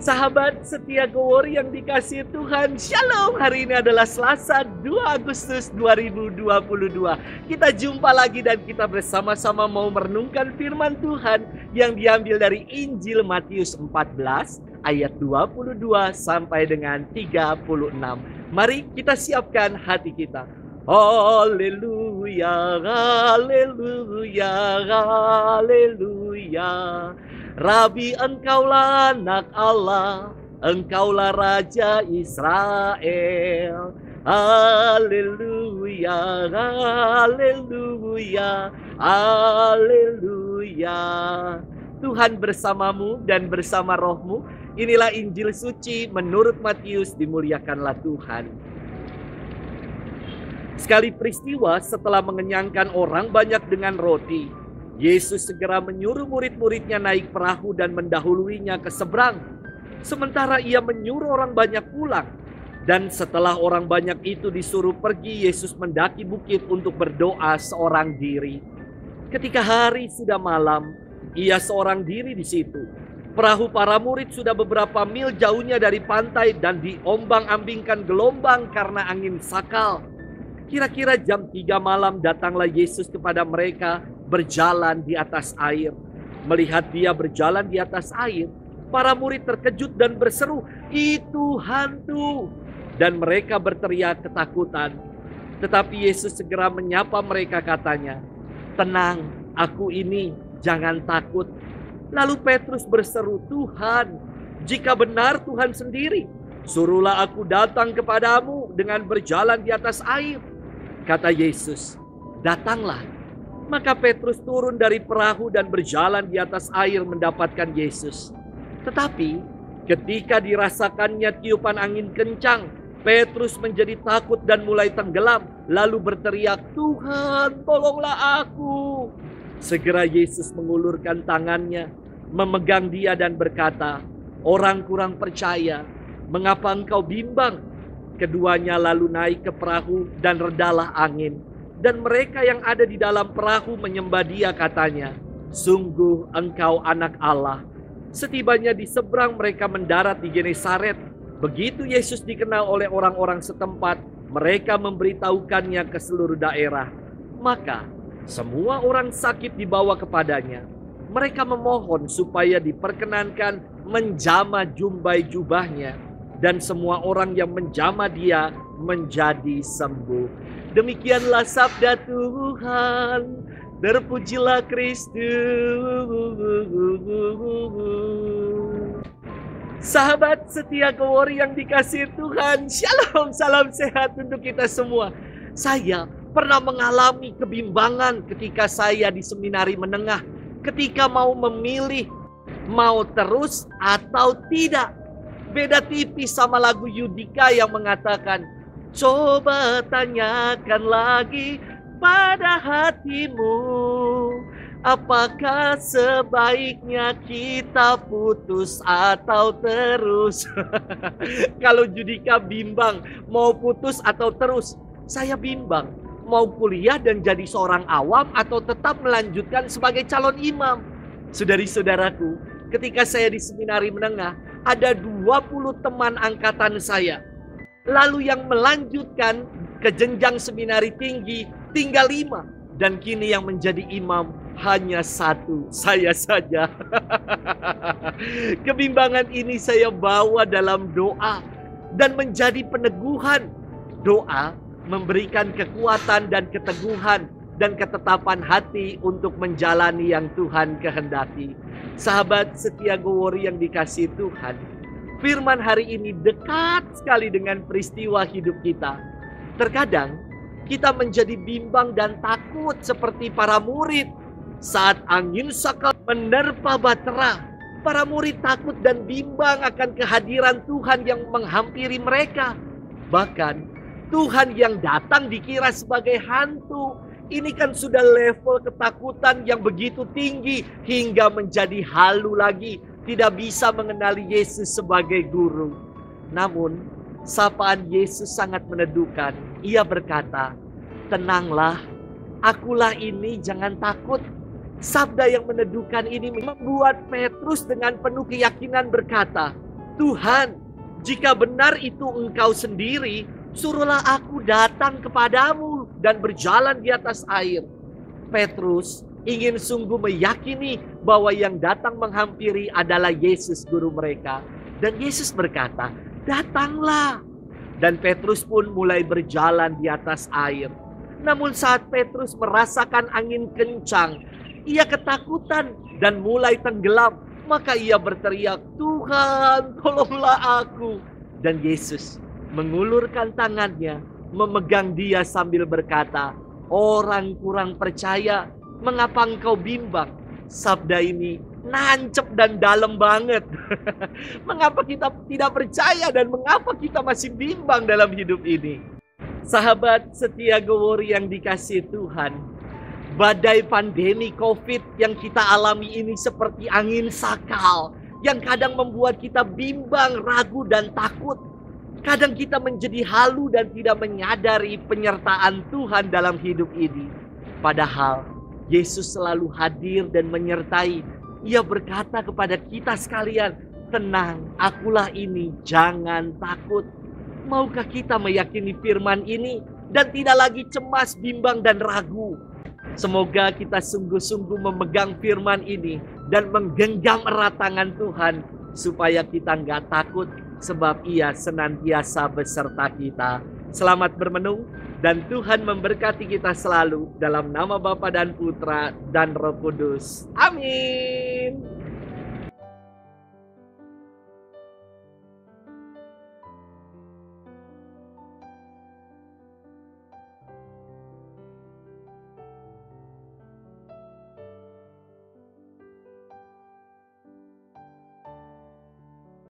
Sahabat setia Gowori yang dikasihi Tuhan, Shalom. Hari ini adalah Selasa 2 Agustus 2022. Kita jumpa lagi dan kita bersama-sama mau merenungkan firman Tuhan yang diambil dari Injil Matius 14 ayat 22 sampai dengan 36. Mari kita siapkan hati kita. Haleluya, haleluya, haleluya. Rabi, engkaulah anak Allah, engkaulah Raja Israel. Haleluya, haleluya, haleluya. Tuhan bersamamu dan bersama rohmu. Inilah Injil suci menurut Matius, dimuliakanlah Tuhan. Sekali peristiwa setelah mengenyangkan orang banyak dengan roti, Yesus segera menyuruh murid-muridnya naik perahu dan mendahuluinya ke seberang. Sementara ia menyuruh orang banyak pulang. Dan setelah orang banyak itu disuruh pergi, Yesus mendaki bukit untuk berdoa seorang diri. Ketika hari sudah malam, ia seorang diri di situ. Perahu para murid sudah beberapa mil jauhnya dari pantai dan diombang-ambingkan gelombang karena angin sakal. Kira-kira jam 3 malam datanglah Yesus kepada mereka berjalan di atas air. Melihat dia berjalan di atas air, para murid terkejut dan berseru, "Itu hantu!" Dan mereka berteriak ketakutan. Tetapi Yesus segera menyapa mereka, katanya, "Tenang, aku ini, jangan takut." Lalu Petrus berseru, "Tuhan, jika benar Tuhan sendiri, suruhlah aku datang kepadamu dengan berjalan di atas air." Kata Yesus, "Datanglah." Maka Petrus turun dari perahu dan berjalan di atas air mendapatkan Yesus. Tetapi ketika dirasakannya tiupan angin kencang, Petrus menjadi takut dan mulai tenggelam. Lalu berteriak, "Tuhan, tolonglah aku." Segera Yesus mengulurkan tangannya, memegang dia dan berkata, "Orang kurang percaya, mengapa engkau bimbang?" Keduanya lalu naik ke perahu dan redalah angin. Dan mereka yang ada di dalam perahu menyembah dia, katanya, "Sungguh engkau anak Allah." Setibanya di seberang, mereka mendarat di Genesaret. Begitu Yesus dikenal oleh orang-orang setempat, mereka memberitahukannya ke seluruh daerah. Maka semua orang sakit dibawa kepadanya. Mereka memohon supaya diperkenankan menjamah jumbai jubahnya. Dan semua orang yang menjamah dia menjadi sembuh. Demikianlah sabda Tuhan. Terpujilah Kristus. Sahabat setia Gowori yang dikasihi Tuhan, Shalom, salam sehat untuk kita semua. Saya pernah mengalami kebimbangan ketika saya di seminari menengah. Ketika mau memilih, mau terus atau tidak. Beda tipis sama lagu Yudika yang mengatakan, "Coba tanyakan lagi pada hatimu, apakah sebaiknya kita putus atau terus?" Kalau Yudika bimbang mau putus atau terus, saya bimbang mau kuliah dan jadi seorang awam atau tetap melanjutkan sebagai calon imam. Saudari-saudaraku, ketika saya di seminari menengah, ada 20 teman angkatan saya. Lalu yang melanjutkan ke jenjang seminari tinggi tinggal 5. Dan kini yang menjadi imam hanya 1, saya saja. Kebimbangan ini saya bawa dalam doa dan menjadi peneguhan. Doa memberikan kekuatan dan keteguhan dan ketetapan hati untuk menjalani yang Tuhan kehendaki. Sahabat setia Gowori yang dikasihi Tuhan, firman hari ini dekat sekali dengan peristiwa hidup kita. Terkadang kita menjadi bimbang dan takut seperti para murid. Saat angin sakal menerpa Bahtera, para murid takut dan bimbang akan kehadiran Tuhan yang menghampiri mereka. Bahkan Tuhan yang datang dikira sebagai hantu. Ini kan sudah level ketakutan yang begitu tinggi hingga menjadi halu lagi. Tidak bisa mengenali Yesus sebagai guru. Namun sapaan Yesus sangat meneduhkan. Ia berkata, "Tenanglah, akulah ini, jangan takut." Sabda yang meneduhkan ini membuat Petrus dengan penuh keyakinan berkata, "Tuhan, jika benar itu Engkau sendiri, suruhlah aku datang kepadamu dan berjalan di atas air." Petrus ingin sungguh meyakini bahwa yang datang menghampiri adalah Yesus guru mereka. Dan Yesus berkata, "Datanglah." Dan Petrus pun mulai berjalan di atas air. Namun saat Petrus merasakan angin kencang, ia ketakutan dan mulai tenggelam. Maka ia berteriak, "Tuhan, tolonglah aku." Dan Yesus mengulurkan tangannya, memegang dia sambil berkata, "Orang kurang percaya, mengapa engkau bimbang?" Sabda ini nancep dan dalam banget. Mengapa kita tidak percaya dan mengapa kita masih bimbang dalam hidup ini? Sahabat setia Gowori yang dikasihi Tuhan, badai pandemi COVID yang kita alami ini seperti angin sakal yang kadang membuat kita bimbang, ragu, dan takut. Kadang kita menjadi halu dan tidak menyadari penyertaan Tuhan dalam hidup ini. Padahal Yesus selalu hadir dan menyertai. Ia berkata kepada kita sekalian, "Tenang, akulah ini, jangan takut." Maukah kita meyakini firman ini dan tidak lagi cemas, bimbang, dan ragu? Semoga kita sungguh-sungguh memegang firman ini dan menggenggam erat tangan Tuhan supaya kita nggak takut sebab Ia senantiasa beserta kita. Selamat bermenung dan Tuhan memberkati kita selalu dalam nama Bapa dan Putra dan Roh Kudus. Amin.